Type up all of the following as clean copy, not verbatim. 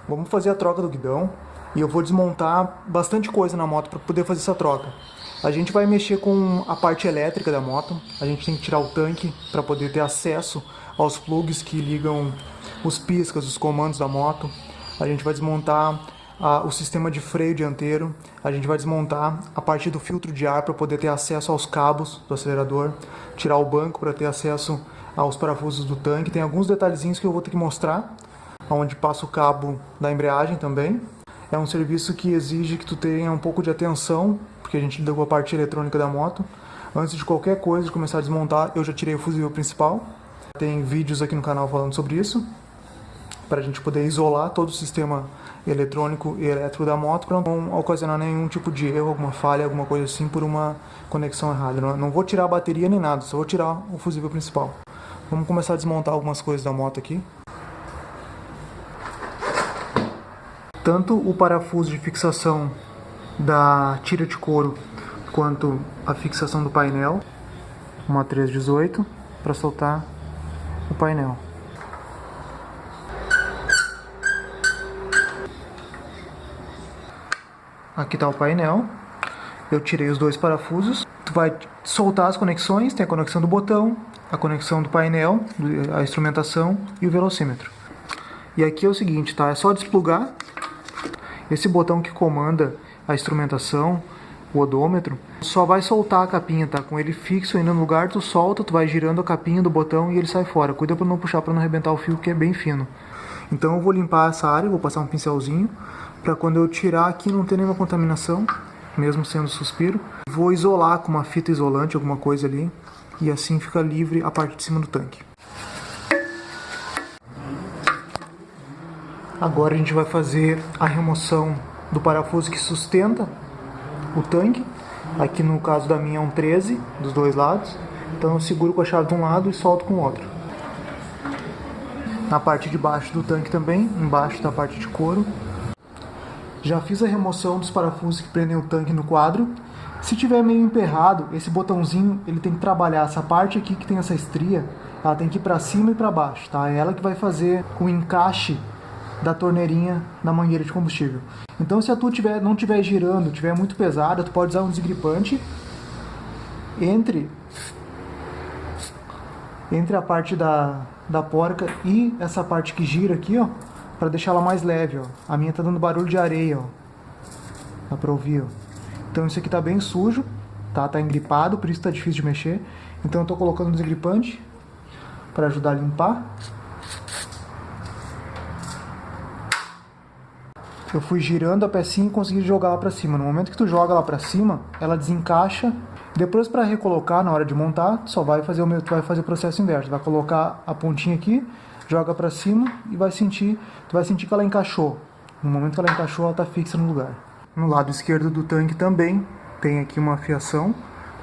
Vamos fazer a troca do guidão e eu vou desmontar bastante coisa na moto para poder fazer essa troca. A gente vai mexer com a parte elétrica da moto, a gente tem que tirar o tanque para poder ter acesso aos plugs que ligam os piscas, os comandos da moto. A gente vai desmontar o sistema de freio dianteiro, a gente vai desmontar a parte do filtro de ar para poder ter acesso aos cabos do acelerador, tirar o banco para ter acesso aos parafusos do tanque. Tem alguns detalhezinhos que eu vou ter que mostrar, onde passa o cabo da embreagem também. É um serviço que exige que tu tenha um pouco de atenção, porque a gente lida com a parte eletrônica da moto. Antes de qualquer coisa, de começar a desmontar, eu já tirei o fusível principal. Tem vídeos aqui no canal falando sobre isso, para a gente poder isolar todo o sistema eletrônico e elétrico da moto para não ocasionar nenhum tipo de erro, alguma falha, alguma coisa assim por uma conexão errada. Não vou tirar a bateria nem nada, só vou tirar o fusível principal. Vamos começar a desmontar algumas coisas da moto aqui. Tanto o parafuso de fixação da tira de couro quanto a fixação do painel, uma 318 para soltar o painel. Aqui está o painel, eu tirei os dois parafusos. Tu vai soltar as conexões, tem a conexão do botão, a conexão do painel, a instrumentação e o velocímetro. E aqui é o seguinte, tá? É só desplugar. Esse botão que comanda a instrumentação, o odômetro, só vai soltar a capinha, tá? Com ele fixo ainda no lugar, tu solta, tu vai girando a capinha do botão e ele sai fora. Cuida para não puxar, para não arrebentar o fio, que é bem fino. Então eu vou limpar essa área, vou passar um pincelzinho, para quando eu tirar aqui não ter nenhuma contaminação, mesmo sendo suspiro. Vou isolar com uma fita isolante, alguma coisa ali, e assim fica livre a parte de cima do tanque. Agora a gente vai fazer a remoção do parafuso que sustenta o tanque. Aqui no caso da minha é um 13, dos dois lados. Então eu seguro com a chave de um lado e solto com o outro. Na parte de baixo do tanque também, embaixo da parte de couro. Já fiz a remoção dos parafusos que prendem o tanque no quadro. Se tiver meio emperrado, esse botãozinho ele tem que trabalhar essa parte aqui que tem essa estria, ela tem que ir para cima e para baixo, tá? É ela que vai fazer o encaixe da torneirinha da mangueira de combustível. Então se a tua não estiver girando, estiver muito pesada, tu pode usar um desgripante entre a parte da porca e essa parte que gira aqui, ó, para deixar ela mais leve, ó. A minha tá dando barulho de areia, ó. Dá pra ouvir, ó. Então isso aqui tá bem sujo, tá? Tá engripado, por isso tá difícil de mexer. Então eu tô colocando um desgripante para ajudar a limpar. Eu fui girando a pecinha e consegui jogar ela pra cima. No momento que tu joga ela pra cima, ela desencaixa. Depois, para recolocar na hora de montar, tu vai fazer o processo inverso. Tu vai colocar a pontinha aqui, joga pra cima e tu vai sentir que ela encaixou. No momento que ela encaixou, ela tá fixa no lugar. No lado esquerdo do tanque também tem aqui uma fiação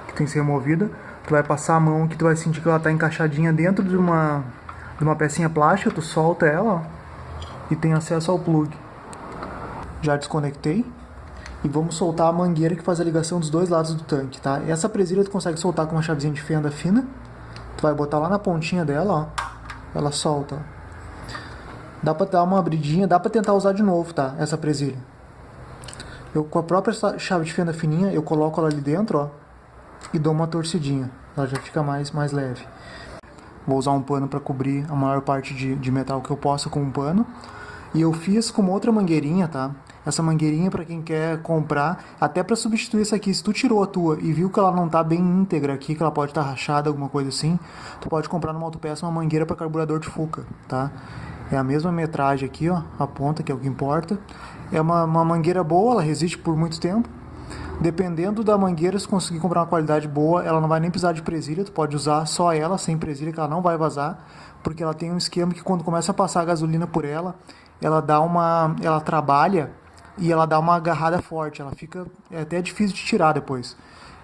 que tem que ser removida. Tu vai passar a mão aqui, tu vai sentir que ela tá encaixadinha dentro de uma pecinha plástica. Tu solta ela, ó, e tem acesso ao plug. Já desconectei e vamos soltar a mangueira que faz a ligação dos dois lados do tanque, tá? Essa presilha tu consegue soltar com uma chavezinha de fenda fina. Tu vai botar lá na pontinha dela, ó. Ela solta. Dá pra dar uma abridinha, dá pra tentar usar de novo, tá? Essa presilha. Eu com a própria chave de fenda fininha, eu coloco ela ali dentro, ó, e dou uma torcidinha. Ela já fica mais leve. Vou usar um pano para cobrir a maior parte de metal que eu possa com um pano. E eu fiz com outra mangueirinha, tá? Essa mangueirinha, para quem quer comprar, até para substituir essa aqui, se tu tirou a tua e viu que ela não tá bem íntegra aqui, que ela pode estar rachada, alguma coisa assim, tu pode comprar numa autopeça uma mangueira para carburador de Fuca, tá? É a mesma metragem aqui, ó, a ponta, que é o que importa. É uma mangueira boa, ela resiste por muito tempo. Dependendo da mangueira, se conseguir comprar uma qualidade boa, ela não vai nem precisar de presilha, tu pode usar só ela, sem presilha, que ela não vai vazar, porque ela tem um esquema que quando começa a passar a gasolina por ela, ela trabalha e ela dá uma agarrada forte, ela fica até difícil de tirar depois.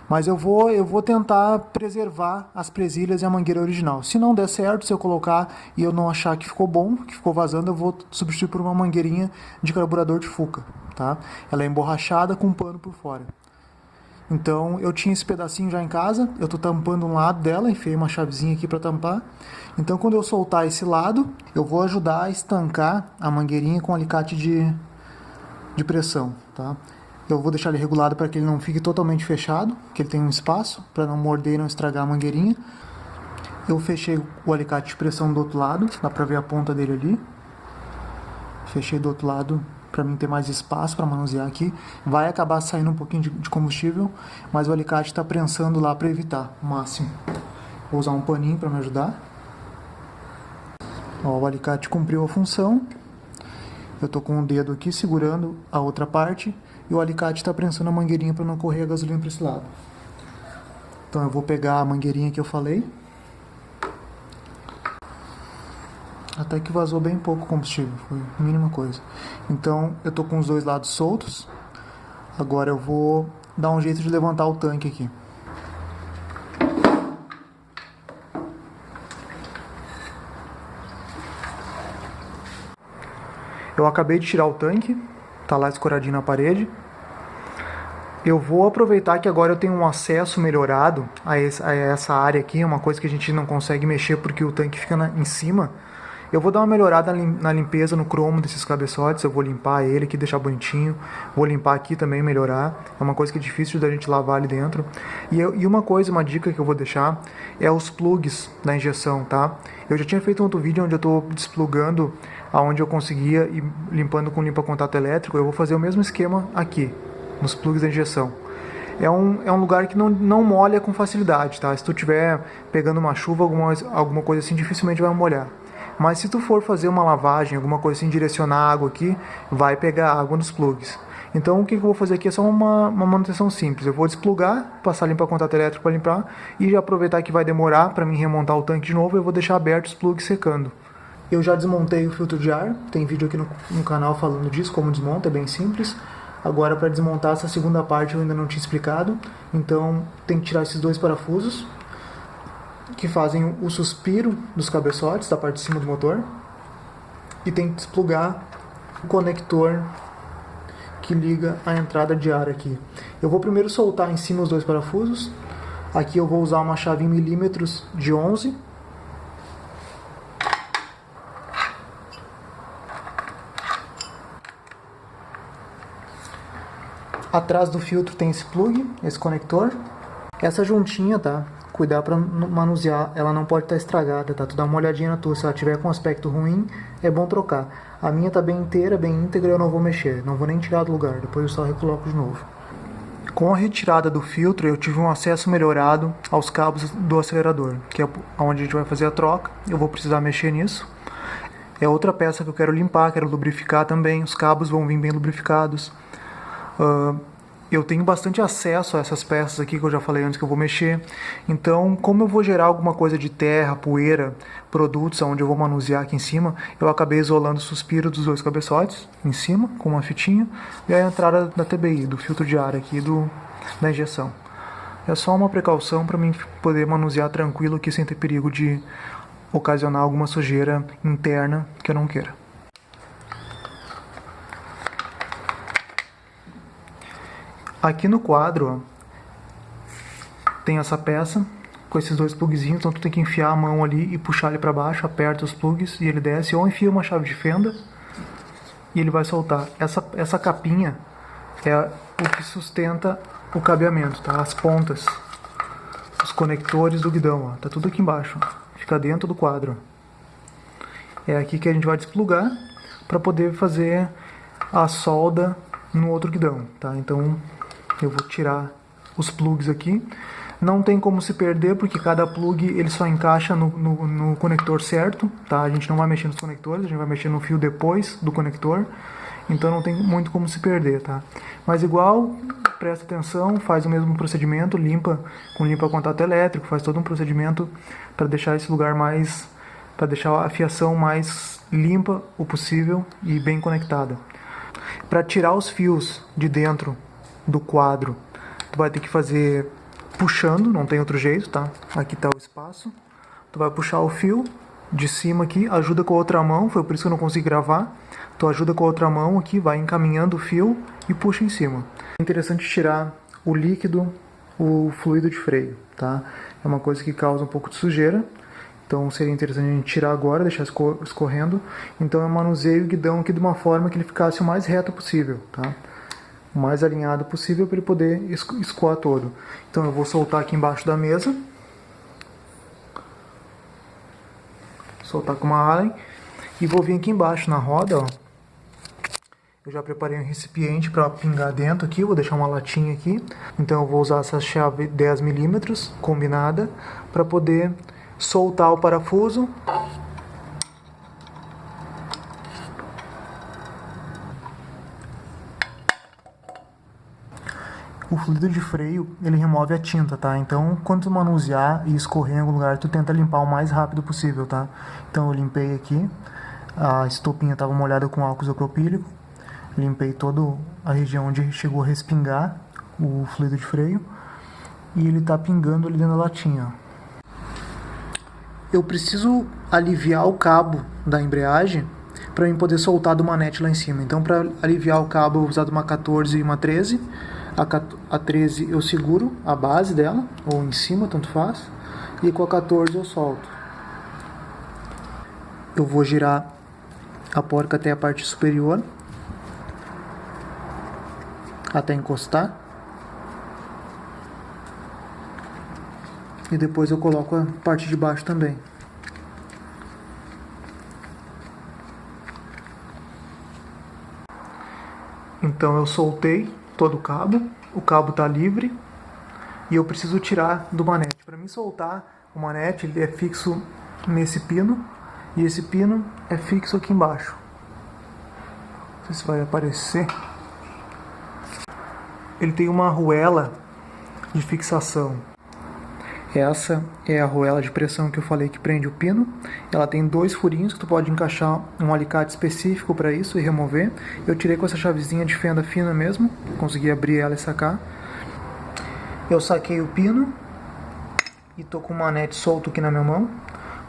Mas eu vou tentar preservar as presilhas e a mangueira original. Se não der certo, se eu colocar e eu não achar que ficou bom, que ficou vazando, eu vou substituir por uma mangueirinha de carburador de Fuca, tá? Ela é emborrachada com um pano por fora. Então eu tinha esse pedacinho já em casa, eu tô tampando um lado dela, enfiei uma chavezinha aqui para tampar. Então quando eu soltar esse lado, eu vou ajudar a estancar a mangueirinha com alicate de pressão, tá? Eu vou deixar ele regulado para que ele não fique totalmente fechado, que ele tenha um espaço para não morder e não estragar a mangueirinha. Eu fechei o alicate de pressão do outro lado, dá para ver a ponta dele ali. Fechei do outro lado para mim ter mais espaço para manusear aqui. Vai acabar saindo um pouquinho de combustível, mas o alicate está prensando lá para evitar o máximo. Vou usar um paninho para me ajudar. Ó, o alicate cumpriu a função. Eu tô com o dedo aqui segurando a outra parte e o alicate está prensando a mangueirinha para não correr a gasolina para esse lado. Então eu vou pegar a mangueirinha que eu falei. Até que vazou bem pouco combustível, foi a mínima coisa. Então eu tô com os dois lados soltos. Agora eu vou dar um jeito de levantar o tanque aqui. Eu acabei de tirar o tanque, tá lá escoradinho na parede. Eu vou aproveitar que agora eu tenho um acesso melhorado a essa área aqui, uma coisa que a gente não consegue mexer porque o tanque fica em cima. Eu vou dar uma melhorada na limpeza, no cromo desses cabeçotes, eu vou limpar ele aqui, deixar bonitinho. Vou limpar aqui também, melhorar. É uma coisa que é difícil da gente lavar ali dentro. E uma dica que eu vou deixar é os plugs da injeção, tá? Eu já tinha feito um outro vídeo onde eu estou desplugando aonde eu conseguia e limpando com limpa-contato elétrico. Eu vou fazer o mesmo esquema aqui, nos plugs da injeção. É um lugar que não molha com facilidade, tá? Se tu estiver pegando uma chuva, alguma coisa assim, dificilmente vai molhar. Mas se tu for fazer uma lavagem, alguma coisa assim, direcionar a água aqui, vai pegar água nos plugs. Então o que eu vou fazer aqui é só uma manutenção simples. Eu vou desplugar, passar limpa-contato elétrico para limpar e já aproveitar que vai demorar para mim remontar o tanque de novo, eu vou deixar aberto os plugs secando. Eu já desmontei o filtro de ar, tem vídeo aqui no canal falando disso, como desmonta, é bem simples. Agora para desmontar essa segunda parte eu ainda não tinha explicado, então tem que tirar esses dois parafusos que fazem o suspiro dos cabeçotes da parte de cima do motor e tem que desplugar o conector que liga a entrada de ar aqui. Eu vou primeiro soltar em cima os dois parafusos. Aqui eu vou usar uma chave em milímetros de 11. Atrás do filtro tem esse plug, esse conector. Essa juntinha, tá? Cuidar para manusear, ela não pode estar estragada, tá? Tu dá uma olhadinha na tua, se ela tiver com aspecto ruim, é bom trocar. A minha tá bem inteira, bem íntegra, eu não vou mexer, não vou nem tirar do lugar, depois eu só recoloco de novo. Com a retirada do filtro, eu tive um acesso melhorado aos cabos do acelerador, que é onde a gente vai fazer a troca. Eu vou precisar mexer nisso. É outra peça que eu quero limpar, quero lubrificar também, os cabos vão vir bem lubrificados. Eu tenho bastante acesso a essas peças aqui que eu já falei antes que eu vou mexer. Então, como eu vou gerar alguma coisa de terra, poeira, produtos onde eu vou manusear aqui em cima, eu acabei isolando o suspiro dos dois cabeçotes em cima, com uma fitinha, e a entrada da TBI, do filtro de ar aqui da injeção. É só uma precaução para mim poder manusear tranquilo aqui sem ter perigo de ocasionar alguma sujeira interna que eu não queira. Aqui no quadro, ó, tem essa peça com esses dois plugzinhos, então tu tem que enfiar a mão ali e puxar ele para baixo, aperta os plugs e ele desce, ou enfia uma chave de fenda e ele vai soltar. Essa capinha é o que sustenta o cabeamento, tá? As pontas, os conectores do guidão, ó, tá tudo aqui embaixo, ó, fica dentro do quadro. É aqui que a gente vai desplugar para poder fazer a solda no outro guidão, tá? Então eu vou tirar os plugs aqui. Não tem como se perder, porque cada plug ele só encaixa no conector certo, tá? A gente não vai mexer nos conectores, a gente vai mexer no fio depois do conector. Então não tem muito como se perder, tá? Mas igual, presta atenção, faz o mesmo procedimento, limpa com limpa-contato elétrico, faz todo um procedimento para deixar esse lugar mais... para deixar a fiação mais limpa o possível e bem conectada. Para tirar os fios de dentro do quadro, tu vai ter que fazer puxando, não tem outro jeito, tá? Aqui tá o espaço. Tu vai puxar o fio de cima aqui, ajuda com a outra mão, foi por isso que eu não consegui gravar. Tu ajuda com a outra mão aqui, vai encaminhando o fio e puxa em cima. É interessante tirar o líquido, o fluido de freio, tá? É uma coisa que causa um pouco de sujeira, então seria interessante a gente tirar agora, deixar escorrendo. Então eu manuseio o guidão aqui de uma forma que ele ficasse o mais reto possível, tá? O mais alinhado possível para ele poder escoar todo. Então eu vou soltar aqui embaixo da mesa, soltar com uma Allen, e vou vir aqui embaixo na roda, ó. Eu já preparei um recipiente para pingar dentro aqui, vou deixar uma latinha aqui. Então eu vou usar essa chave 10 milímetros combinada para poder soltar o parafuso. O fluido de freio, ele remove a tinta, tá? Então, quando tu manusear e escorrer em algum lugar, tu tenta limpar o mais rápido possível, tá? Então eu limpei aqui, a estopinha estava molhada com álcool isopropílico, limpei toda a região onde chegou a respingar o fluido de freio e ele tá pingando ali dentro da latinha, ó. Eu preciso aliviar o cabo da embreagem para eu poder soltar do manete lá em cima. Então, para aliviar o cabo, eu vou usar uma 14 e uma 13. A 13 eu seguro a base dela, ou em cima, tanto faz. E com a 14 eu solto. Eu vou girar a porca até a parte superior, até encostar. E depois eu coloco a parte de baixo também. Então eu soltei todo o cabo está livre e eu preciso tirar do manete. Para mim soltar o manete, ele é fixo nesse pino e esse pino é fixo aqui embaixo. Não sei se vai aparecer. Ele tem uma arruela de fixação. Essa é a arruela de pressão que eu falei que prende o pino. Ela tem 2 furinhos que tu pode encaixar um alicate específico para isso e remover. Eu tirei com essa chavezinha de fenda fina mesmo, consegui abrir ela e sacar. Eu saquei o pino e tô com o manete solto aqui na minha mão.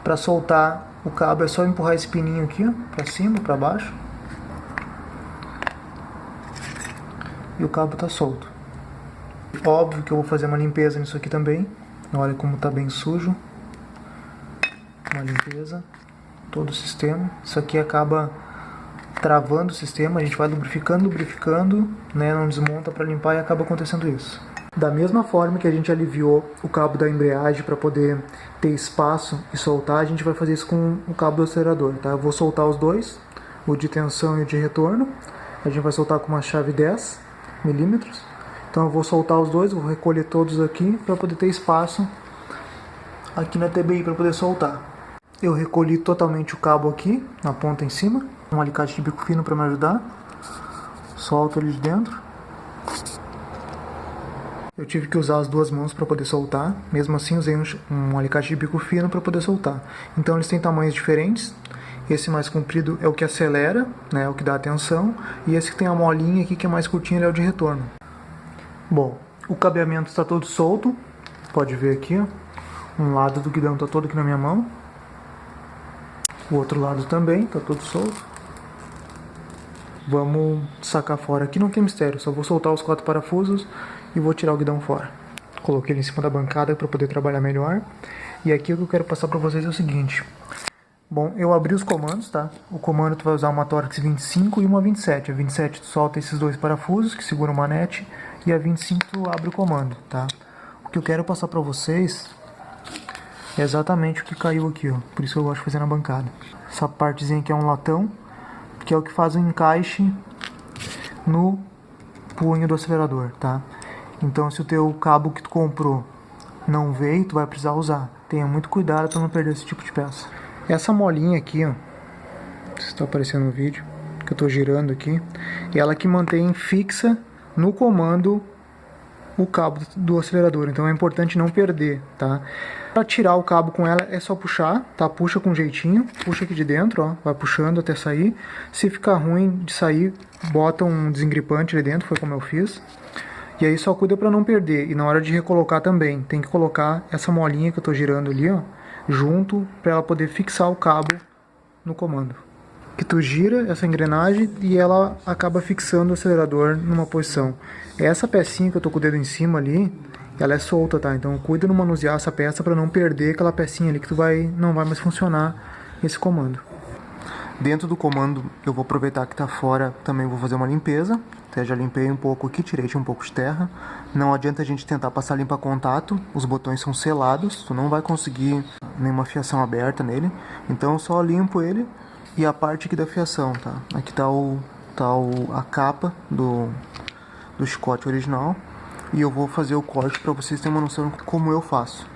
Para soltar o cabo é só empurrar esse pininho aqui, ó, para cima, para baixo. E o cabo tá solto. Óbvio que eu vou fazer uma limpeza nisso aqui também. Olha como está bem sujo. Uma limpeza. Todo o sistema. Isso aqui acaba travando o sistema. A gente vai lubrificando, né? Não desmonta para limpar e acaba acontecendo isso. Da mesma forma que a gente aliviou o cabo da embreagem para poder ter espaço e soltar, a gente vai fazer isso com o cabo do acelerador, tá? Eu vou soltar os dois, o de tensão e o de retorno. A gente vai soltar com uma chave 10 milímetros. Então eu vou soltar os dois, vou recolher todos aqui para poder ter espaço aqui na TBI para poder soltar. Eu recolhi totalmente o cabo aqui, na ponta em cima, um alicate de bico fino para me ajudar. Solto ele de dentro. Eu tive que usar as duas mãos para poder soltar, mesmo assim usei um alicate de bico fino para poder soltar. Então eles têm tamanhos diferentes. Esse mais comprido é o que acelera, né, é o que dá a tensão, e esse que tem a molinha aqui que é mais curtinho, ele é o de retorno. Bom, o cabeamento está todo solto, pode ver aqui, ó. Um lado do guidão está todo aqui na minha mão, o outro lado também está todo solto. Vamos sacar fora, aqui não tem mistério, só vou soltar os 4 parafusos e vou tirar o guidão fora. Coloquei ele em cima da bancada para poder trabalhar melhor. E aqui o que eu quero passar para vocês é o seguinte. Bom, eu abri os comandos, tá? O comando tu vai usar uma Torx 25 e uma 27. A 27 tu solta esses 2 parafusos que seguram o manete e a 25 tu abre o comando, tá? O que eu quero passar pra vocês é exatamente o que caiu aqui, ó. Por isso eu gosto de fazer na bancada. Essa partezinha aqui é um latão, que é o que faz o encaixe no punho do acelerador, tá? Então se o teu cabo que tu comprou não veio, tu vai precisar usar. Tenha muito cuidado para não perder esse tipo de peça. Essa molinha aqui, ó, não sei se está aparecendo no vídeo, que eu estou girando aqui, é ela que mantém fixa no comando o cabo do acelerador, então é importante não perder, tá? Para tirar o cabo com ela é só puxar, tá? Puxa com jeitinho, puxa aqui de dentro, ó, vai puxando até sair. Se ficar ruim de sair, bota um desengripante ali dentro, foi como eu fiz. E aí só cuida para não perder, e na hora de recolocar também, tem que colocar essa molinha que eu estou girando ali, ó, junto, para ela poder fixar o cabo no comando. que tu gira essa engrenagem e ela acaba fixando o acelerador numa posição. Essa pecinha que eu tô com o dedo em cima ali, ela é solta, tá? Então cuida no manusear essa peça para não perder aquela pecinha ali que não vai mais funcionar esse comando. Dentro do comando eu vou aproveitar que tá fora, também vou fazer uma limpeza. Até já limpei um pouco aqui, tirei um pouco de terra. Não adianta a gente tentar passar limpa contato, os botões são selados, tu não vai conseguir nenhuma fiação aberta nele. Então eu só limpo ele e a parte aqui da fiação, tá? Aqui tá a capa do chicote original. E eu vou fazer o corte para vocês terem uma noção de como eu faço.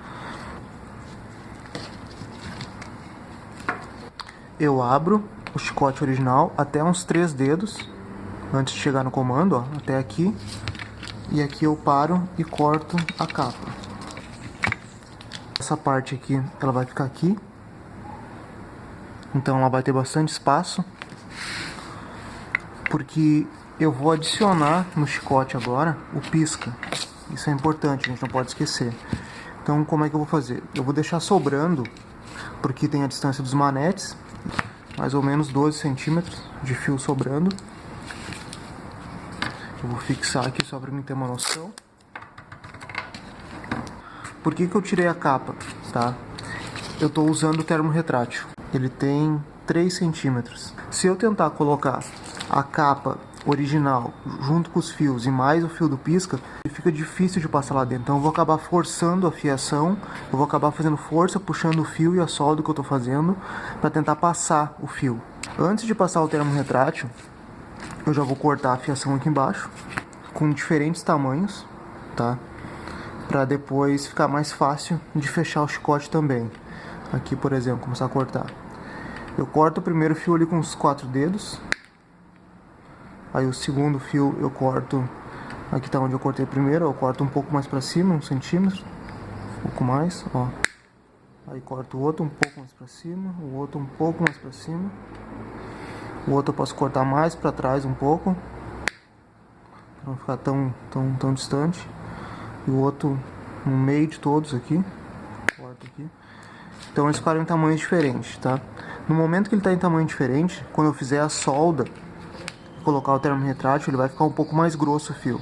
Eu abro o chicote original até uns 3 dedos antes de chegar no comando, ó, até aqui. E aqui eu paro e corto a capa. Essa parte aqui, ela vai ficar aqui. Então ela vai ter bastante espaço. Porque eu vou adicionar no chicote agora o pisca. Isso é importante, a gente não pode esquecer. Então como é que eu vou fazer? Eu vou deixar sobrando, porque tem a distância dos manetes, mais ou menos 12 centímetros de fio sobrando. Eu vou fixar aqui só para mim ter uma noção. Por que eu tirei a capa? Tá? Eu estou usando o termo retrátil. Ele tem 3 centímetros. Se eu tentar colocar a capa original junto com os fios e mais o fio do pisca, fica difícil de passar lá dentro. Então eu vou acabar forçando a fiação, eu vou acabar fazendo força, puxando o fio e a solda que eu estou fazendo para tentar passar o fio. Antes de passar o termo retrátil, eu já vou cortar a fiação aqui embaixo com diferentes tamanhos, tá? Para depois ficar mais fácil de fechar o chicote também. Aqui, por exemplo, começar a cortar. Eu corto o primeiro fio ali com os 4 dedos. Aí o segundo fio eu corto, aqui tá onde eu cortei primeiro, eu corto um pouco mais pra cima, 1 centímetro, um pouco mais, ó. Aí corto o outro um pouco mais pra cima, o outro um pouco mais pra cima. O outro eu posso cortar mais pra trás um pouco, pra não ficar tão distante. E o outro no meio de todos aqui, corto aqui. Então eles ficaram em tamanhos diferentes, tá? No momento que ele tá em tamanho diferente, quando eu fizer a solda, colocar o termo retrátil, ele vai ficar um pouco mais grosso o fio.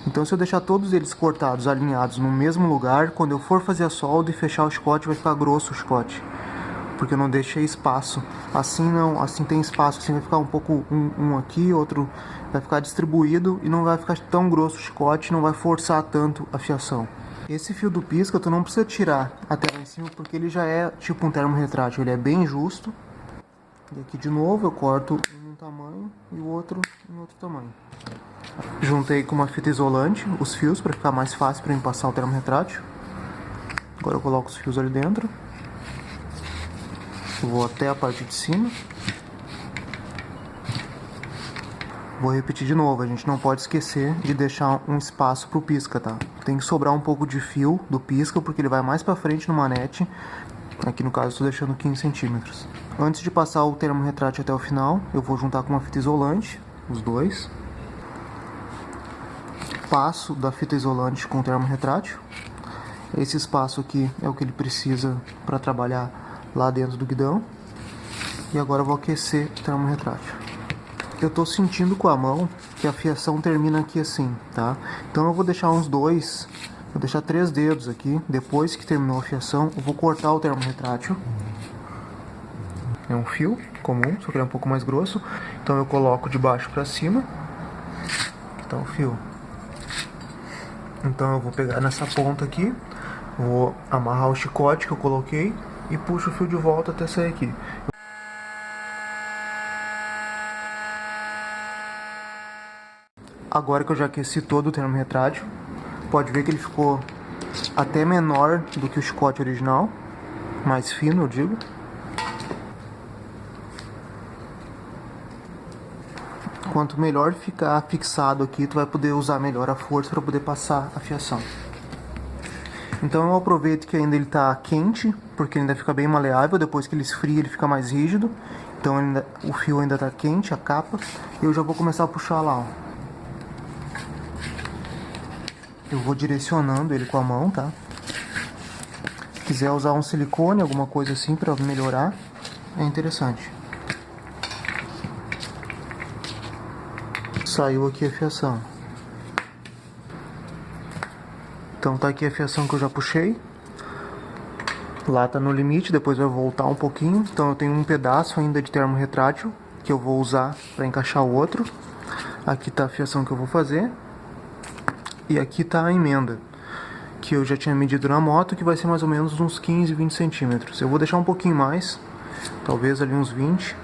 Então se eu deixar todos eles cortados, alinhados no mesmo lugar, quando eu for fazer a solda e fechar o chicote, vai ficar grosso o chicote. Porque eu não deixei espaço. Assim não, assim tem espaço, assim vai ficar um pouco um aqui, outro vai ficar distribuído e não vai ficar tão grosso o chicote, não vai forçar tanto a fiação. Esse fio do pisca tu não precisa tirar até lá em cima, porque ele já é tipo um termo retrátil, ele é bem justo. E aqui de novo eu corto um tamanho e o outro em outro tamanho. Juntei com uma fita isolante os fios para ficar mais fácil para mim passar o termo retrátil. Agora eu coloco os fios ali dentro. Vou até a parte de cima. Vou repetir de novo, a gente não pode esquecer de deixar um espaço para o pisca, tá? Tem que sobrar um pouco de fio do pisca porque ele vai mais para frente no manete. Aqui no caso eu estou deixando 15 centímetros. Antes de passar o termo retrátil até o final, eu vou juntar com uma fita isolante, os dois. Passo da fita isolante com o termo retrátil. Esse espaço aqui é o que ele precisa para trabalhar lá dentro do guidão. E agora eu vou aquecer o termo retrátil. Eu estou sentindo com a mão que a fiação termina aqui assim, tá? Então eu vou deixar uns dois... Vou deixar 3 dedos aqui, depois que terminou a fiação, eu vou cortar o termo retrátil. É um fio comum, só que ele é um pouco mais grosso. Então eu coloco de baixo para cima. Aqui tá o fio. Então eu vou pegar nessa ponta aqui, vou amarrar o chicote que eu coloquei e puxo o fio de volta até sair aqui. Agora que eu já aqueci todo o termo retrátil, pode ver que ele ficou até menor do que o chicote original, mais fino, eu digo. Quanto melhor ficar fixado aqui, tu vai poder usar melhor a força para poder passar a fiação. Então eu aproveito que ainda ele está quente, porque ele ainda fica bem maleável. Depois que ele esfria, ele fica mais rígido. Então o fio ainda está quente, a capa. E eu já vou começar a puxar lá, ó. Eu vou direcionando ele com a mão, tá? Se quiser usar um silicone, alguma coisa assim para melhorar, é interessante. Saiu aqui a fiação. Então tá aqui a fiação que eu já puxei. Lá tá no limite, depois vai voltar um pouquinho. Então eu tenho um pedaço ainda de termo retrátil que eu vou usar para encaixar o outro. Aqui tá a fiação que eu vou fazer. E aqui tá a emenda, que eu já tinha medido na moto, que vai ser mais ou menos uns 15, 20 centímetros. Eu vou deixar um pouquinho mais, talvez ali uns 20,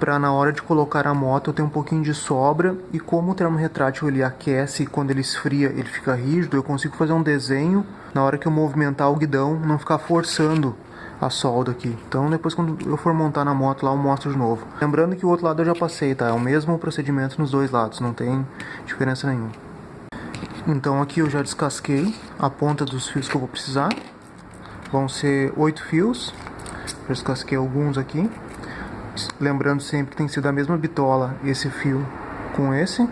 para na hora de colocar a moto eu ter um pouquinho de sobra. E como o termo retrátil ele aquece e quando ele esfria ele fica rígido, eu consigo fazer um desenho na hora que eu movimentar o guidão, não ficar forçando a solda aqui. Então depois quando eu for montar na moto lá eu mostro de novo. Lembrando que o outro lado eu já passei, tá? É o mesmo procedimento nos dois lados, não tem diferença nenhuma. Então aqui eu já descasquei a ponta dos fios que eu vou precisar. Vão ser 8 fios. Já descasquei alguns aqui. Lembrando sempre que tem que ser da mesma bitola esse fio com esse.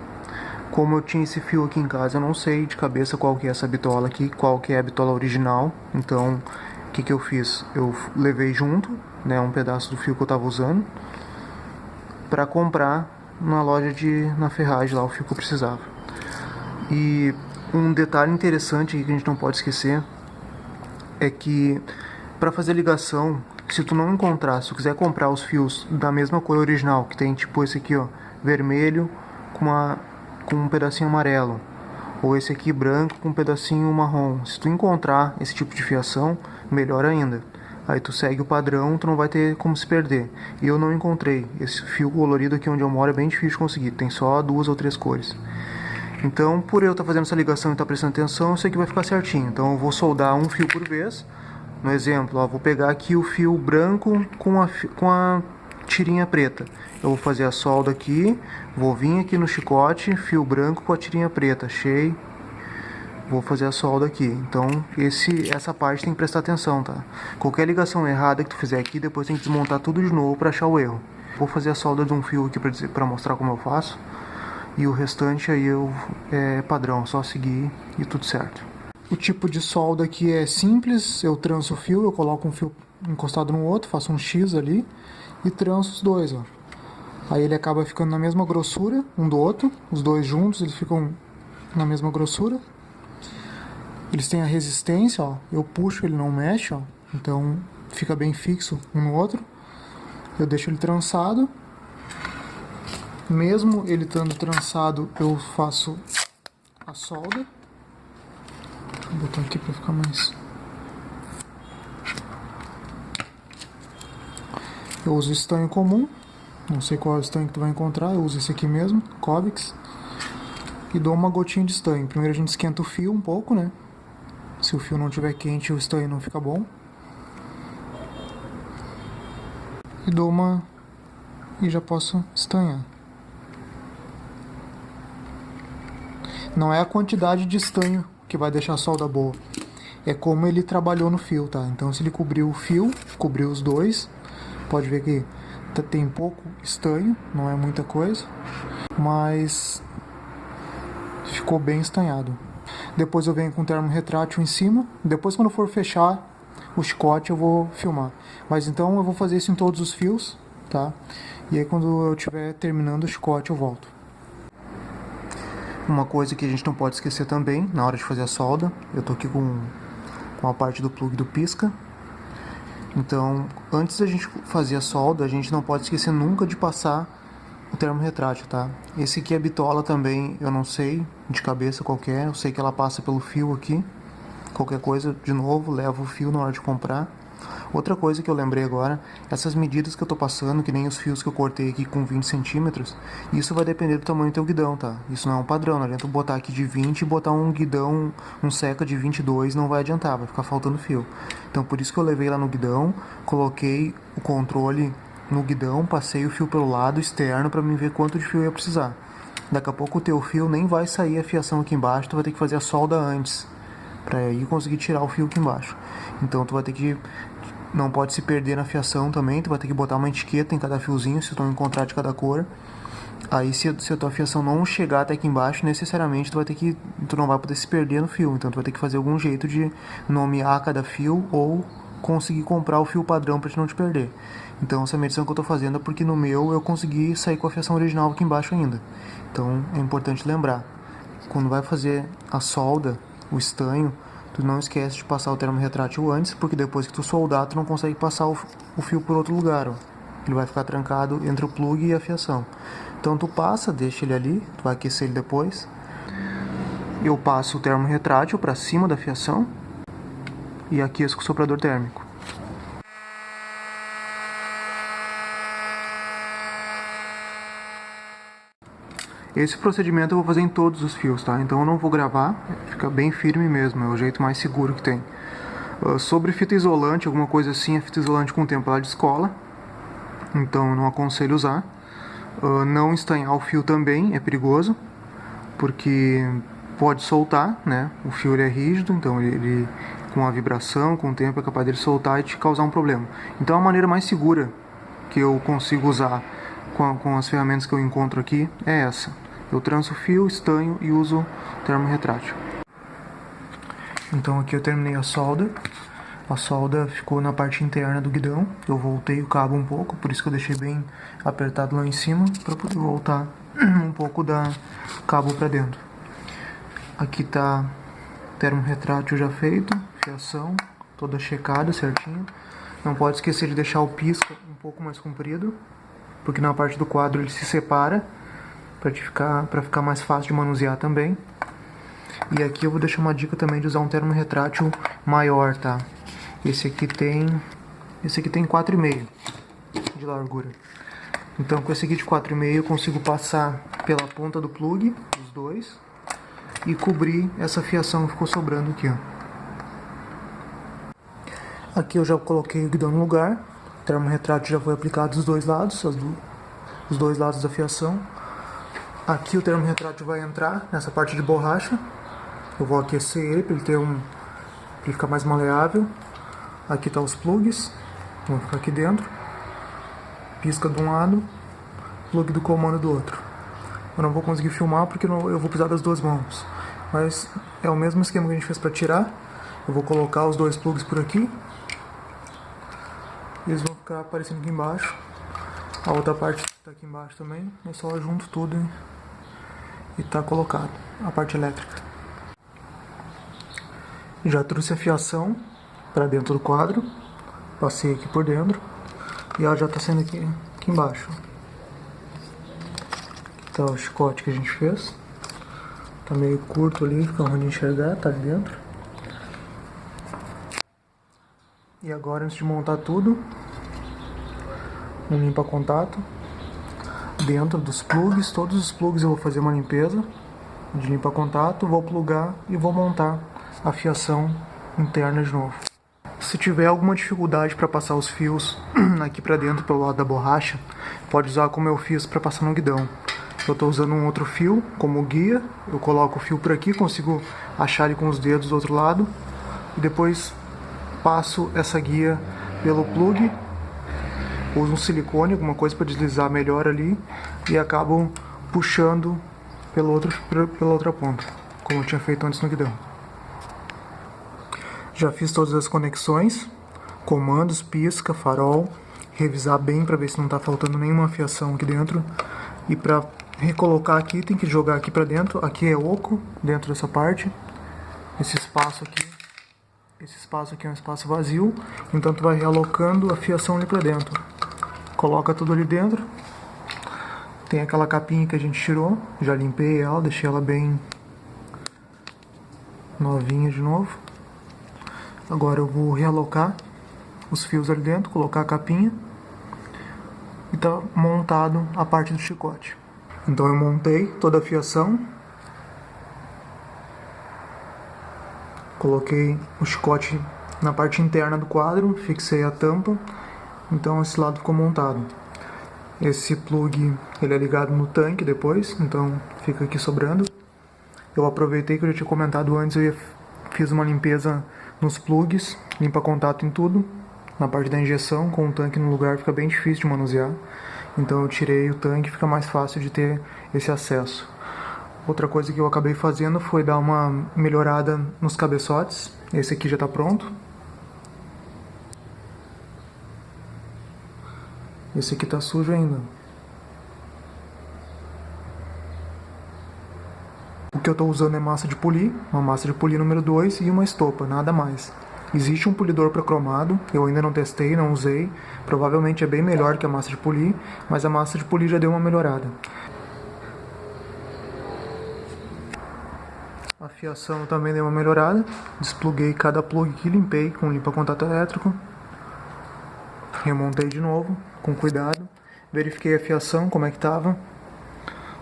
Como eu tinha esse fio aqui em casa, eu não sei de cabeça qual que é essa bitola aqui, qual que é a bitola original. Então o que eu fiz? Eu levei junto, né, um pedaço do fio que eu estava usando para comprar na loja na ferragem lá o fio que eu precisava. E um detalhe interessante que a gente não pode esquecer é que para fazer ligação, se tu não encontrar, se tu quiser comprar os fios da mesma cor original, que tem tipo esse aqui, ó, vermelho com um pedacinho amarelo, ou esse aqui branco com um pedacinho marrom, se tu encontrar esse tipo de fiação, melhor ainda. Aí tu segue o padrão, tu não vai ter como se perder. E eu não encontrei. Esse fio colorido aqui onde eu moro é bem difícil de conseguir, tem só 2 ou 3 cores. Então, por eu estar fazendo essa ligação e estar prestando atenção, eu sei que vai ficar certinho. Então, eu vou soldar um fio por vez. No exemplo, ó, vou pegar aqui o fio branco com a tirinha preta. Eu vou fazer a solda aqui, vou vir aqui no chicote, fio branco com a tirinha preta, achei. Vou fazer a solda aqui. Então, essa parte tem que prestar atenção, tá? Qualquer ligação errada que tu fizer aqui, depois tem que desmontar tudo de novo para achar o erro. Vou fazer a solda de um fio aqui para mostrar como eu faço. E o restante aí é padrão, só seguir e tudo certo. O tipo de solda aqui é simples, eu tranço o fio, eu coloco um fio encostado no outro, faço um X ali e tranço os dois, ó. Aí ele acaba ficando na mesma grossura um do outro, os dois juntos eles ficam na mesma grossura. Eles têm a resistência, ó, eu puxo, ele não mexe, ó, então fica bem fixo um no outro. Eu deixo ele trançado. Mesmo ele estando trançado, eu faço a solda. Deixa eu botar aqui para ficar mais... Eu uso estanho comum, não sei qual é o estanho que tu vai encontrar, eu uso esse aqui mesmo, Covex. E dou uma gotinha de estanho. Primeiro a gente esquenta o fio um pouco, né? Se o fio não estiver quente, o estanho não fica bom. E dou uma... e já posso estanhar. Não é a quantidade de estanho que vai deixar a solda boa, é como ele trabalhou no fio, tá? Então se ele cobriu o fio, cobriu os dois, pode ver que tem pouco estanho, não é muita coisa, mas ficou bem estanhado. Depois eu venho com o termo retrátil em cima, depois quando eu for fechar o chicote eu vou filmar. Mas então eu vou fazer isso em todos os fios, tá? E aí quando eu estiver terminando o chicote eu volto. Uma coisa que a gente não pode esquecer também, na hora de fazer a solda, eu tô aqui com a parte do plug do pisca. Então, antes da gente fazer a solda, a gente não pode esquecer nunca de passar o termo retrátil, tá? Esse aqui é a bitola também, eu não sei de cabeça qual que é, eu sei que ela passa pelo fio aqui. Qualquer coisa, de novo, leva o fio na hora de comprar. Outra coisa que eu lembrei agora, essas medidas que eu tô passando, que nem os fios que eu cortei aqui com 20 centímetros, isso vai depender do tamanho do teu guidão, tá? Isso não é um padrão, não adianta eu botar aqui de 20 e botar um guidão, um seca de 22, não vai adiantar, vai ficar faltando fio. Então por isso que eu levei lá no guidão, coloquei o controle no guidão, passei o fio pelo lado externo para mim ver quanto de fio eu ia precisar. Daqui a pouco o teu fio nem vai sair a fiação aqui embaixo, tu vai ter que fazer a solda antes, para aí conseguir tirar o fio aqui embaixo. Então tu vai ter que... não pode se perder na fiação também, tu vai ter que botar uma etiqueta em cada fiozinho, se tu não encontrar de cada cor. Aí se a tua fiação não chegar até aqui embaixo, necessariamente tu não vai poder se perder no fio. Então tu vai ter que fazer algum jeito de nomear cada fio ou conseguir comprar o fio padrão para não te perder. Então essa medição que eu estou fazendo é porque no meu eu consegui sair com a fiação original aqui embaixo ainda. Então é importante lembrar, quando vai fazer a solda, o estanho, tu não esquece de passar o termo retrátil antes, porque depois que tu soldar, tu não consegue passar o fio por outro lugar, ó. Ele vai ficar trancado entre o plug e a fiação. Então tu passa, deixa ele ali, tu vai aquecer ele depois. Eu passo o termo retrátil para cima da fiação e aqueço com o soprador térmico. Esse procedimento eu vou fazer em todos os fios, tá? Então eu não vou gravar, fica bem firme mesmo, é o jeito mais seguro que tem. Sobre fita isolante, alguma coisa assim, a fita isolante com o tempo ela descola, então eu não aconselho usar. Não estanhar o fio também é perigoso, porque pode soltar, né? O fio ele é rígido, então ele com a vibração, com o tempo é capaz dele soltar e te causar um problema. Então a maneira mais segura que eu consigo usar com as ferramentas que eu encontro aqui é essa. Eu tranço o fio, estanho e uso o termo retrátil. Então aqui eu terminei a solda. A solda ficou na parte interna do guidão. Eu voltei o cabo um pouco, por isso que eu deixei bem apertado lá em cima, para poder voltar um pouco da cabo para dentro. Aqui tá termo retrátil já feito, fiação toda checada certinho. Não pode esquecer de deixar o pisca um pouco mais comprido, porque na parte do quadro ele se separa, para ficar mais fácil de manusear também. E aqui eu vou deixar uma dica também de usar um termo retrátil maior, tá? Esse aqui tem 4,5 de largura. Então com esse aqui de 4,5 eu consigo passar pela ponta do plug, os dois, e cobrir essa fiação que ficou sobrando aqui, ó. Aqui eu já coloquei o guidão no lugar, o termo retrátil já foi aplicado dos dois lados, os dois lados da fiação. Aqui o termo retrátil vai entrar nessa parte de borracha. Eu vou aquecer ele para ele ficar mais maleável. Aqui tá os plugs, vão ficar aqui dentro. Pisca de um lado, plug do comando do outro. Eu não vou conseguir filmar porque eu vou precisar das duas mãos. Mas é o mesmo esquema que a gente fez para tirar. Eu vou colocar os dois plugs por aqui. Eles vão ficar aparecendo aqui embaixo. A outra parte está aqui embaixo também. Eu só junto tudo e tá colocado. A parte elétrica. Já trouxe a fiação para dentro do quadro. Passei aqui por dentro. E ela já está sendo aqui embaixo. Aqui tá o chicote que a gente fez. Tá meio curto ali, fica ruim de enxergar, tá ali dentro. E agora, antes de montar tudo, um limpa-contato dentro dos plugs. Todos os plugs eu vou fazer uma limpeza de limpa-contato, vou plugar e vou montar a fiação interna de novo. Se tiver alguma dificuldade para passar os fios aqui para dentro pelo lado da borracha, pode usar como eu fiz para passar no guidão. Eu estou usando um outro fio como guia, eu coloco o fio por aqui, consigo achar ele com os dedos do outro lado e depois passo essa guia pelo plug, uso um silicone, alguma coisa para deslizar melhor ali e acabo puxando pela outra ponta, como eu tinha feito antes no guidão. Já fiz todas as conexões, comandos, pisca, farol, revisar bem para ver se não está faltando nenhuma fiação aqui dentro. E para recolocar aqui, tem que jogar aqui para dentro. Aqui é oco, dentro dessa parte. Esse espaço aqui é um espaço vazio, então tu vai realocando a fiação ali para dentro. Coloca tudo ali dentro. Tem aquela capinha que a gente tirou, já limpei ela, deixei ela bem novinha de novo. Agora eu vou realocar os fios ali dentro, colocar a capinha e tá montado a parte do chicote. Então eu montei toda a fiação, coloquei o chicote na parte interna do quadro, fixei a tampa, então esse lado ficou montado. Esse plug ele é ligado no tanque depois, então fica aqui sobrando. Eu aproveitei que eu já tinha comentado antes, fiz uma limpeza nos plugs, limpa contato em tudo. Na parte da injeção, com o tanque no lugar, fica bem difícil de manusear. Então eu tirei o tanque, fica mais fácil de ter esse acesso. Outra coisa que eu acabei fazendo foi dar uma melhorada nos cabeçotes. Esse aqui já está pronto. Esse aqui tá sujo ainda. O que eu estou usando é massa de polir, uma massa de polir número 2 e uma estopa, nada mais. Existe um polidor para cromado, eu ainda não testei, não usei. Provavelmente é bem melhor que a massa de polir, mas a massa de polir já deu uma melhorada. A fiação também deu uma melhorada. Despluguei cada plug aqui, limpei com limpa-contato elétrico. Remontei de novo, com cuidado. Verifiquei a fiação, como é que estava.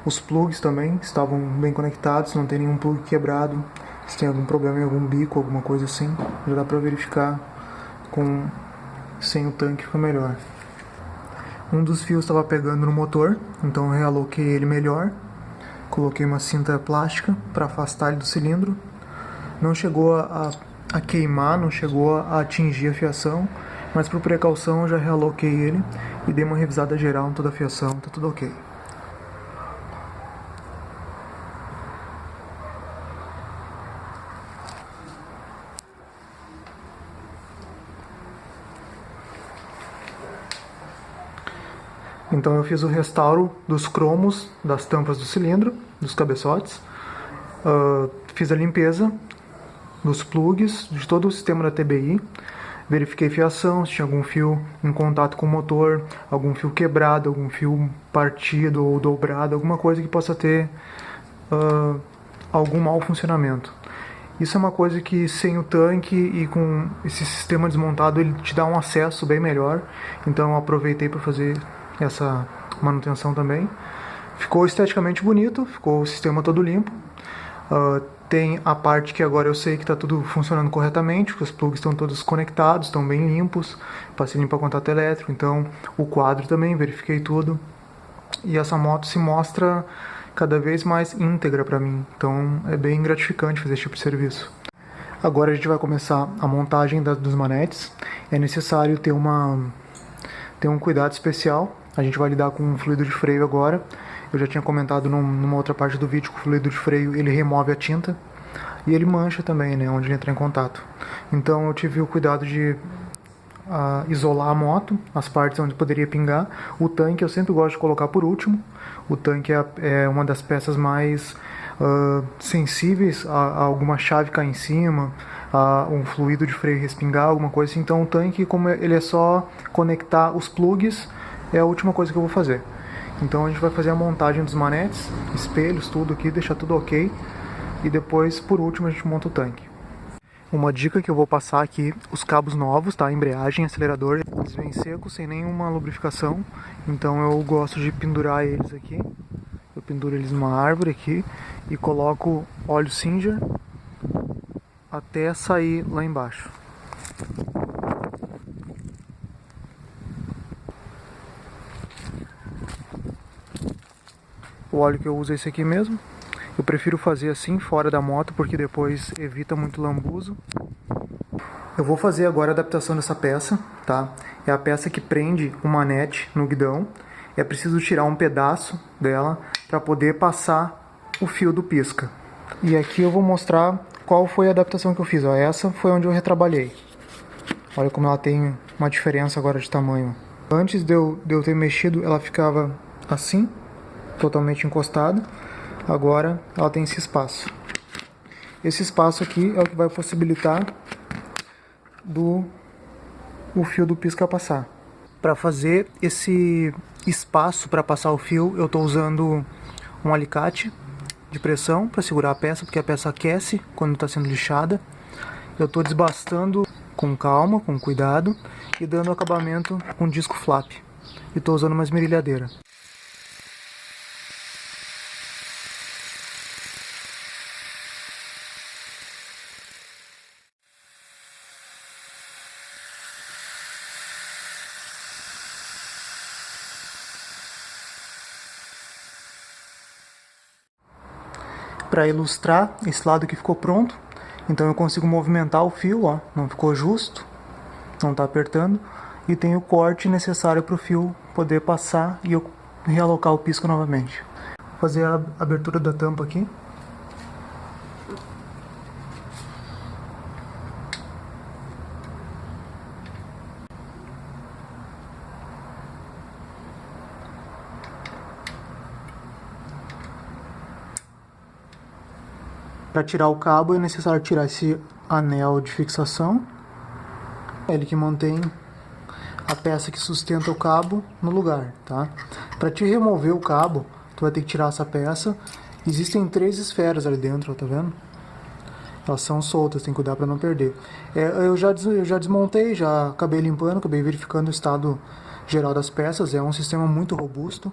Os plugs também estavam bem conectados, não tem nenhum plug quebrado. Se tem algum problema em algum bico, alguma coisa assim, já dá para verificar sem o tanque, fica melhor. Um dos fios estava pegando no motor, então eu realoquei ele melhor. Coloquei uma cinta plástica para afastar ele do cilindro. Não chegou a queimar, não chegou a atingir a fiação, mas por precaução eu já realoquei ele e dei uma revisada geral em toda a fiação, tá tudo ok. Então eu fiz o restauro dos cromos das tampas do cilindro, dos cabeçotes. Fiz a limpeza dos plugs, de todo o sistema da TBI. Verifiquei fiação, se tinha algum fio em contato com o motor, algum fio quebrado, algum fio partido ou dobrado, alguma coisa que possa ter algum mau funcionamento. Isso é uma coisa que sem o tanque e com esse sistema desmontado ele te dá um acesso bem melhor. Então eu aproveitei para fazer essa manutenção também. Ficou esteticamente bonito, ficou o sistema todo limpo. Tem a parte que agora eu sei que está tudo funcionando corretamente, que os plugs estão todos conectados, estão bem limpos, passei limpo a contato elétrico, então o quadro também, verifiquei tudo. E essa moto se mostra cada vez mais íntegra para mim, então é bem gratificante fazer esse tipo de serviço. Agora a gente vai começar a montagem dos manetes. É necessário ter um cuidado especial. A gente vai lidar com um fluido de freio agora. Eu já tinha comentado numa outra parte do vídeo que o fluido de freio ele remove a tinta e ele mancha também, né, onde ele entra em contato. Então eu tive o cuidado de isolar a moto, as partes onde poderia pingar. O tanque eu sempre gosto de colocar por último. O tanque é uma das peças mais sensíveis a alguma chave cair em cima, a um fluido de freio respingar, alguma coisa assim. Então o tanque, como ele é só conectar os plugs, é a última coisa que eu vou fazer. Então a gente vai fazer a montagem dos manetes, espelhos, tudo aqui, deixar tudo ok. E depois, por último, a gente monta o tanque. Uma dica que eu vou passar aqui, os cabos novos, tá? Embreagem, acelerador, eles vêm secos, sem nenhuma lubrificação. Então eu gosto de pendurar eles aqui. Eu penduro eles numa árvore aqui e coloco óleo Singer até sair lá embaixo. O óleo que eu uso é esse aqui mesmo. Eu prefiro fazer assim fora da moto porque depois evita muito lambuzo. Eu vou fazer agora a adaptação dessa peça, tá? É a peça que prende o manete no guidão. É preciso tirar um pedaço dela para poder passar o fio do pisca. E aqui eu vou mostrar qual foi a adaptação que eu fiz. Ó, essa foi onde eu retrabalhei. Olha como ela tem uma diferença agora de tamanho. Antes de eu ter mexido, ela ficava assim, totalmente encostada. Agora ela tem esse espaço. Esse espaço aqui é o que vai possibilitar o fio do pisca passar. Para fazer esse espaço para passar o fio, eu estou usando um alicate de pressão para segurar a peça, porque a peça aquece quando está sendo lixada. Eu estou desbastando com calma, com cuidado e dando acabamento com disco flap. E estou usando uma esmerilhadeira. Para ilustrar esse lado que ficou pronto, então eu consigo movimentar o fio, ó, não ficou justo, não está apertando, e tem o corte necessário para o fio poder passar e eu realocar o pisca novamente. Vou fazer a abertura da tampa aqui. Para tirar o cabo é necessário tirar esse anel de fixação, é ele que mantém a peça que sustenta o cabo no lugar, tá? Para te remover o cabo, tu vai ter que tirar essa peça. Existem 3 esferas ali dentro, tá vendo? Elas são soltas, tem que cuidar para não perder. Eu já desmontei, já acabei limpando, acabei verificando o estado geral das peças. É um sistema muito robusto.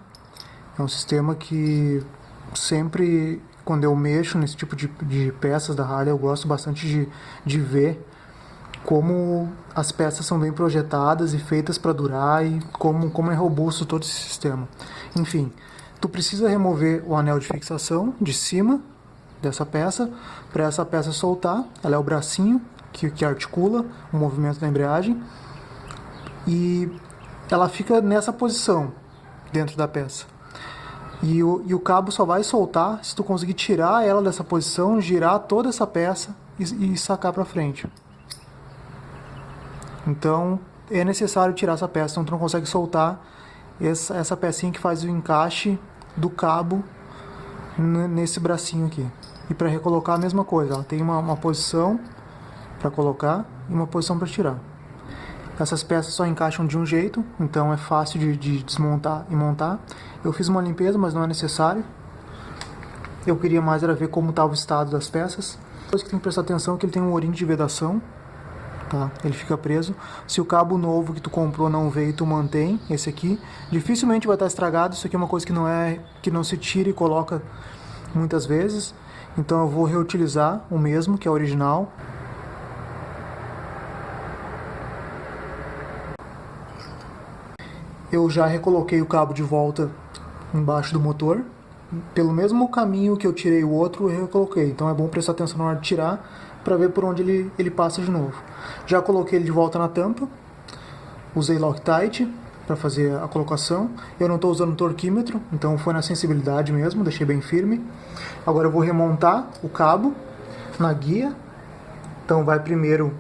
É um sistema que sempre, quando eu mexo nesse tipo de peças da Harley, eu gosto bastante de ver como as peças são bem projetadas e feitas para durar e como é robusto todo esse sistema. Enfim, tu precisa remover o anel de fixação de cima dessa peça, para essa peça soltar. Ela é o bracinho que articula o movimento da embreagem e ela fica nessa posição dentro da peça. E o cabo só vai soltar se tu conseguir tirar ela dessa posição, girar toda essa peça e sacar para frente. Então é necessário tirar essa peça, senão tu não consegue soltar essa pecinha que faz o encaixe do cabo nesse bracinho aqui. E para recolocar a mesma coisa, ela tem uma posição para colocar e uma posição para tirar. Essas peças só encaixam de um jeito, então é fácil de desmontar e montar. Eu fiz uma limpeza, mas não é necessário. Eu queria mais era ver como estava o estado das peças. A coisa que tem que prestar atenção é que ele tem um ourinho de vedação, tá? Ele fica preso. Se o cabo novo que tu comprou não veio, tu mantém esse aqui. Dificilmente vai estar estragado. Isso aqui é uma coisa que não se tira e coloca muitas vezes. Então eu vou reutilizar o mesmo, que é original. Eu já recoloquei o cabo de volta embaixo do motor. Pelo mesmo caminho que eu tirei o outro, eu recoloquei. Então é bom prestar atenção na hora de tirar, para ver por onde ele passa de novo. Já coloquei ele de volta na tampa. Usei Loctite para fazer a colocação. Eu não estou usando torquímetro, então foi na sensibilidade mesmo, deixei bem firme. Agora eu vou remontar o cabo na guia. Então vai primeiro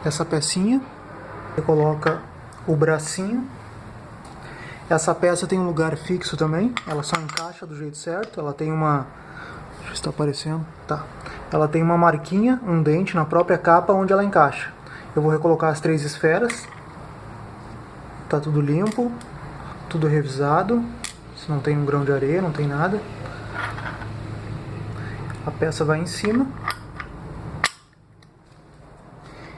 essa pecinha, você coloca o bracinho. Essa peça tem um lugar fixo também, ela só encaixa do jeito certo. Ela tem uma... deixa eu ver se está aparecendo. Tá. Ela tem uma marquinha, um dente na própria capa onde ela encaixa. Eu vou recolocar as 3 esferas. Tá tudo limpo, tudo revisado. Se não tem um grão de areia, não tem nada. A peça vai em cima.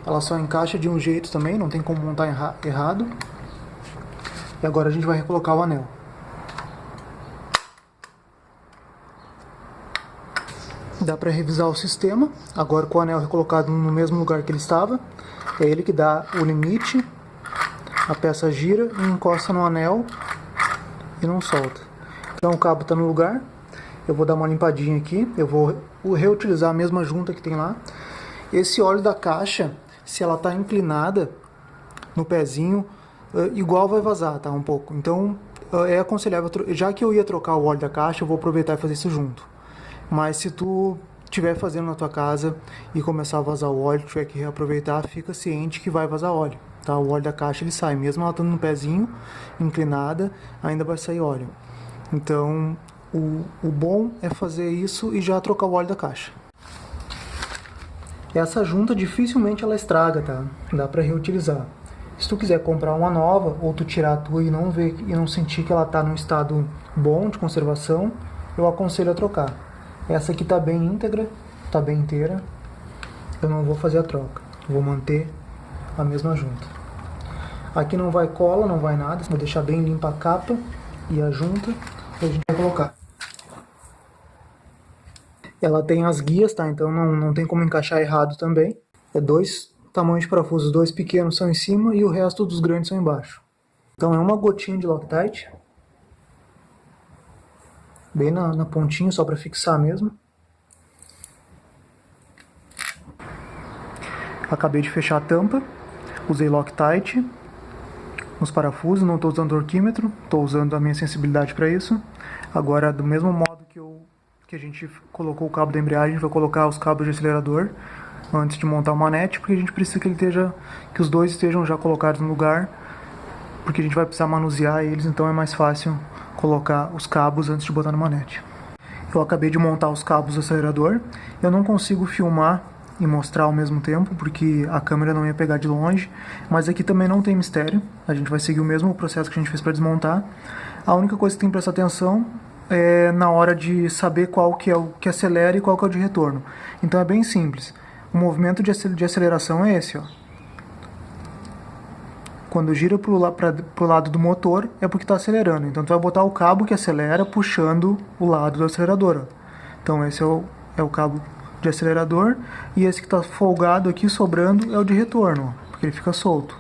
Ela só encaixa de um jeito também, não tem como montar errado. E agora a gente vai recolocar o anel. Dá para revisar o sistema, agora com o anel recolocado no mesmo lugar que ele estava. É ele que dá o limite. A peça gira e encosta no anel e não solta. Então o cabo está no lugar. Eu vou dar uma limpadinha aqui. Eu vou reutilizar a mesma junta que tem lá. Esse óleo da caixa, se ela está inclinada no pezinho, igual vai vazar, tá? Um pouco. Então é aconselhável, já que eu ia trocar o óleo da caixa, eu vou aproveitar e fazer isso junto. Mas se tu estiver fazendo na tua casa e começar a vazar o óleo, tiver que reaproveitar, fica ciente que vai vazar óleo, tá? O óleo da caixa ele sai, mesmo ela estando no pezinho, inclinada, ainda vai sair óleo. Então o bom é fazer isso e já trocar o óleo da caixa. Essa junta dificilmente ela estraga, tá? Dá para reutilizar. Se tu quiser comprar uma nova, ou tu tirar a tua e não ver e não sentir que ela está num estado bom de conservação, eu aconselho a trocar. Essa aqui está bem íntegra, está bem inteira. Eu não vou fazer a troca, vou manter a mesma junta. Aqui não vai cola, não vai nada, vou deixar bem limpa a capa e a junta e a gente vai colocar. Ela tem as guias, tá? Então não tem como encaixar errado também. É 2 tamanhos de parafusos, 2 pequenos são em cima e o resto dos grandes são embaixo. Então é uma gotinha de Loctite, bem na pontinha, só para fixar mesmo. Acabei de fechar a tampa, usei Loctite nos parafusos, não estou usando torquímetro, estou usando a minha sensibilidade para isso. Agora, do mesmo modo que a gente colocou o cabo da embreagem, a gente vai colocar os cabos de acelerador antes de montar o manete, porque a gente precisa que os dois estejam já colocados no lugar, porque a gente vai precisar manusear eles, então é mais fácil colocar os cabos antes de botar no manete. Eu acabei de montar os cabos do acelerador. Eu não consigo filmar e mostrar ao mesmo tempo, porque a câmera não ia pegar de longe. Mas aqui também não tem mistério. A gente vai seguir o mesmo processo que a gente fez para desmontar. A única coisa que tem que prestar atenção é na hora de saber qual que é o que acelera e qual que é o de retorno. Então é bem simples. O movimento de aceleração é esse, ó. Quando gira pro lado do motor, é porque está acelerando. Então, tu vai botar o cabo que acelera puxando o lado do acelerador. Ó. Então, esse é o cabo de acelerador. E esse que está folgado aqui, sobrando, é o de retorno, ó, porque ele fica solto.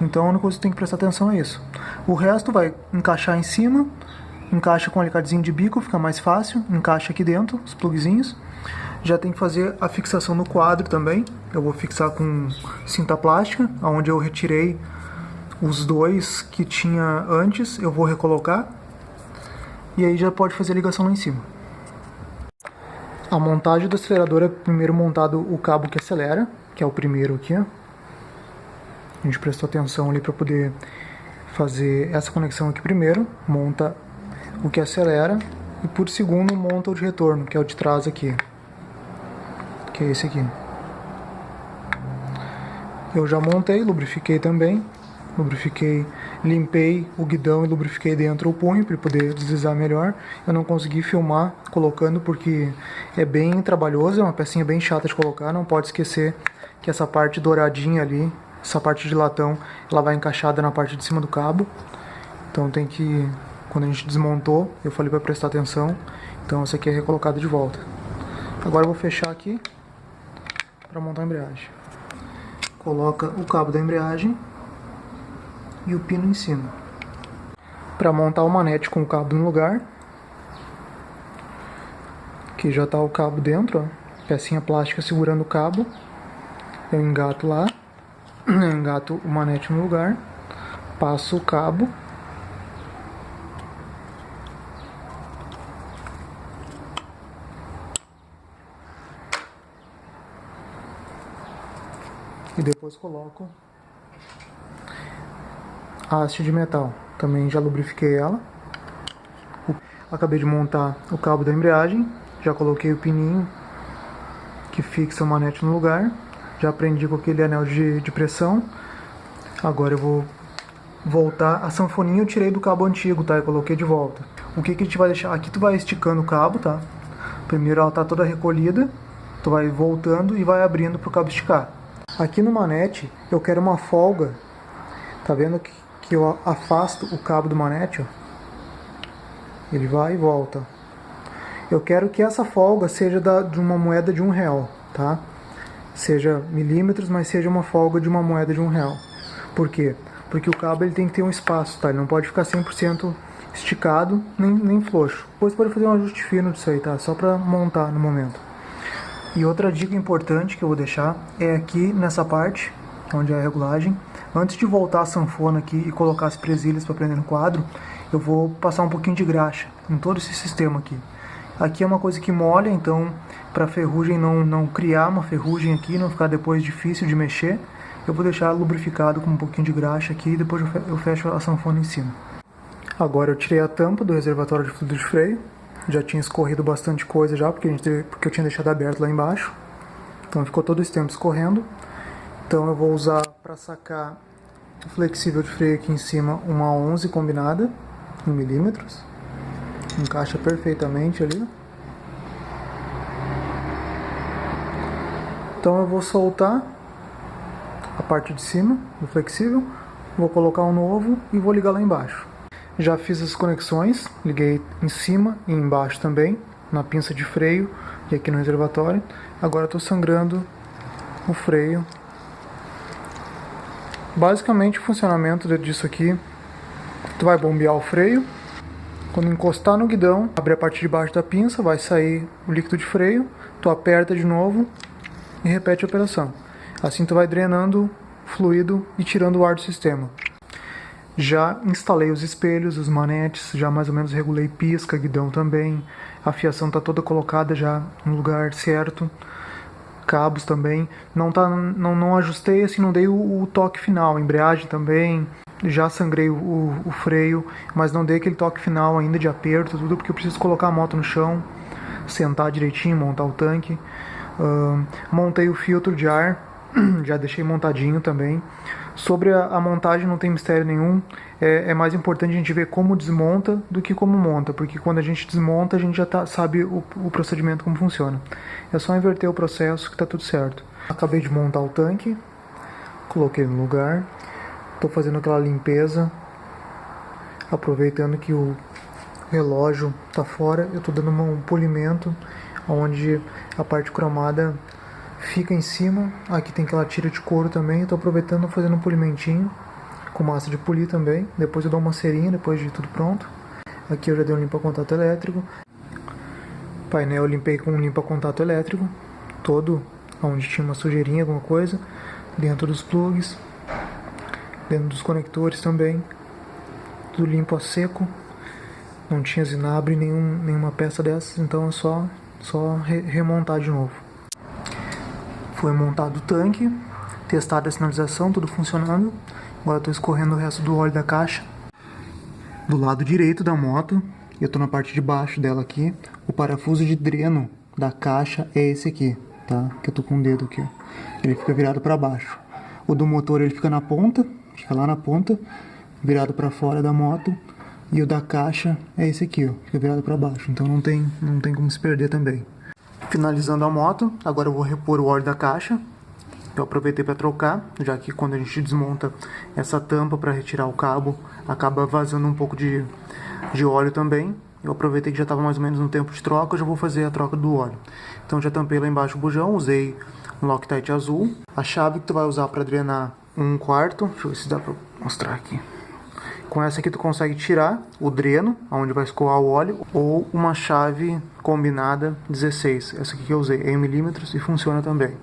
Então, a única coisa que tu tem que prestar atenção é isso. O resto vai encaixar em cima, encaixa com um alicatezinho de bico, fica mais fácil. Encaixa aqui dentro, os plugzinhos. Já tem que fazer a fixação no quadro também. Eu vou fixar com cinta plástica, onde eu retirei os dois que tinha antes, eu vou recolocar. E aí já pode fazer a ligação lá em cima. A montagem do acelerador é primeiro montado o cabo que acelera, que é o primeiro aqui. Ó. A gente prestou atenção ali para poder fazer essa conexão aqui primeiro. Monta o que acelera e por segundo monta o de retorno, que é o de trás aqui. Que é esse aqui. Eu já montei, lubrifiquei também. Lubrifiquei, limpei o guidão e lubrifiquei dentro o punho para poder deslizar melhor. Eu não consegui filmar colocando porque é bem trabalhoso, é uma pecinha bem chata de colocar. Não pode esquecer que essa parte douradinha ali, essa parte de latão, ela vai encaixada na parte de cima do cabo. Então tem que, quando a gente desmontou, eu falei para prestar atenção. Então essa aqui é recolocada de volta. Agora eu vou fechar aqui para montar a embreagem. Coloca o cabo da embreagem e o pino em cima. Para montar o manete com o cabo no lugar, que já está o cabo dentro, ó, pecinha plástica segurando o cabo, eu engato lá, engato o manete no lugar, passo o cabo, e depois coloco a haste de metal. Também já lubrifiquei ela. Acabei de montar o cabo da embreagem. Já coloquei o pininho que fixa o manete no lugar. Já prendi com aquele anel de pressão. Agora eu vou voltar. A sanfoninha eu tirei do cabo antigo, tá? Eu coloquei de volta. O que que a gente vai deixar? Aqui tu vai esticando o cabo, tá? Primeiro ela tá toda recolhida. Tu vai voltando e vai abrindo pro cabo esticar. Aqui no manete eu quero uma folga. Tá vendo que eu afasto o cabo do manete, ó. Ele vai e volta. Eu quero que essa folga seja de uma moeda de R$1, tá? Seja milímetros, mas seja uma folga de uma moeda de R$1. Por quê? Porque o cabo ele tem que ter um espaço, tá? Ele não pode ficar 100% esticado, nem floxo. Depois pode fazer um ajuste fino disso aí, tá? Só pra montar no momento. E outra dica importante que eu vou deixar é aqui nessa parte, onde é a regulagem. Antes de voltar a sanfona aqui e colocar as presilhas para prender no quadro, eu vou passar um pouquinho de graxa em todo esse sistema aqui. Aqui é uma coisa que molha, então para a ferrugem não criar uma ferrugem aqui, não ficar depois difícil de mexer, eu vou deixar lubrificado com um pouquinho de graxa aqui e depois eu fecho a sanfona em cima. Agora eu tirei a tampa do reservatório de fluido de freio, já tinha escorrido bastante coisa já, porque eu tinha deixado aberto lá embaixo, então ficou todo esse tempo escorrendo. Então eu vou usar para sacar o flexível de freio aqui em cima uma 11 combinada em milímetros. Encaixa perfeitamente ali. Então eu vou soltar a parte de cima do flexível, vou colocar um novo e vou ligar lá embaixo. Já fiz as conexões, liguei em cima e embaixo também, na pinça de freio e aqui no reservatório. Agora estou sangrando o freio. Basicamente o funcionamento disso aqui, tu vai bombear o freio, quando encostar no guidão, abre a parte de baixo da pinça, vai sair o líquido de freio, tu aperta de novo e repete a operação. Assim tu vai drenando fluido e tirando o ar do sistema. Já instalei os espelhos, os manetes, já mais ou menos regulei pisca, guidão também, a fiação está toda colocada já no lugar certo. Cabos também, não ajustei assim, não dei o toque final, embreagem também, já sangrei o freio, mas não dei aquele toque final ainda de aperto, tudo porque eu preciso colocar a moto no chão, sentar direitinho, montar o tanque. Montei o filtro de ar, já deixei montadinho também. Sobre a montagem não tem mistério nenhum, é mais importante a gente ver como desmonta do que como monta, porque quando a gente desmonta a gente já sabe o procedimento como funciona. É só inverter o processo que tá tudo certo. Acabei de montar o tanque, coloquei no lugar, estou fazendo aquela limpeza, aproveitando que o relógio tá fora, eu estou dando um polimento onde a parte cromada fica em cima. Aqui tem aquela tira de couro também, estou aproveitando fazendo um polimentinho com massa de polir também. Depois eu dou uma cerinha depois de tudo pronto. Aqui eu já dei um limpa-contato elétrico. O painel eu limpei com um limpa-contato elétrico todo, onde tinha uma sujeirinha, alguma coisa, dentro dos plugs, dentro dos conectores também, tudo limpo a seco. Não tinha zinabre nenhuma peça dessas, então é só remontar de novo. Foi montado o tanque, testado a sinalização, tudo funcionando. Agora estou escorrendo o resto do óleo da caixa. Do lado direito da moto, eu estou na parte de baixo dela aqui, o parafuso de dreno da caixa é esse aqui, tá? Que eu estou com o dedo aqui, ó. Ele fica virado para baixo. O do motor ele fica na ponta, fica lá na ponta, virado para fora da moto. E o da caixa é esse aqui, ó, fica virado para baixo, então não tem como se perder também. Finalizando a moto, agora eu vou repor o óleo da caixa. Eu aproveitei para trocar, já que quando a gente desmonta essa tampa para retirar o cabo, acaba vazando um pouco de óleo também. Eu aproveitei que já estava mais ou menos no tempo de troca, eu já vou fazer a troca do óleo. Então já tampei lá embaixo o bujão, usei um Loctite azul. A chave que tu vai usar para drenar 1/4, deixa eu ver se dá para mostrar aqui. Com essa aqui tu consegue tirar o dreno, onde vai escoar o óleo, ou uma chave combinada 16. Essa aqui que eu usei é em milímetros e funciona também.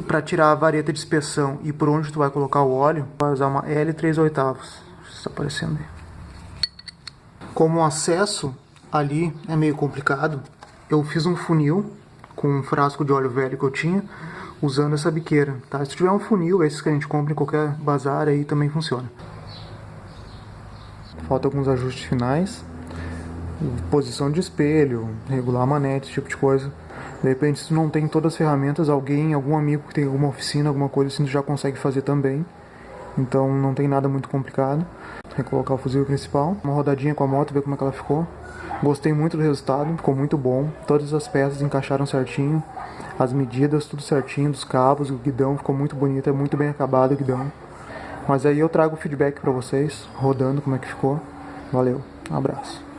Para tirar a vareta de inspeção e por onde tu vai colocar o óleo, vai usar uma L3/8. Está aparecendo aí. Como o acesso ali é meio complicado, eu fiz um funil com um frasco de óleo velho que eu tinha, usando essa biqueira, tá? Se tiver um funil, esses que a gente compra em qualquer bazar, aí também funciona. Falta alguns ajustes finais, posição de espelho, regular a manete, esse tipo de coisa. De repente, se tu não tem todas as ferramentas, algum amigo que tem alguma oficina, alguma coisa assim, tu já consegue fazer também. Então não tem nada muito complicado. Recolocar o fusível principal, uma rodadinha com a moto, ver como é que ela ficou. Gostei muito do resultado, ficou muito bom. Todas as peças encaixaram certinho, as medidas, tudo certinho, dos cabos, o guidão ficou muito bonito, é muito bem acabado o guidão. Mas aí eu trago o feedback pra vocês, rodando como é que ficou. Valeu, um abraço.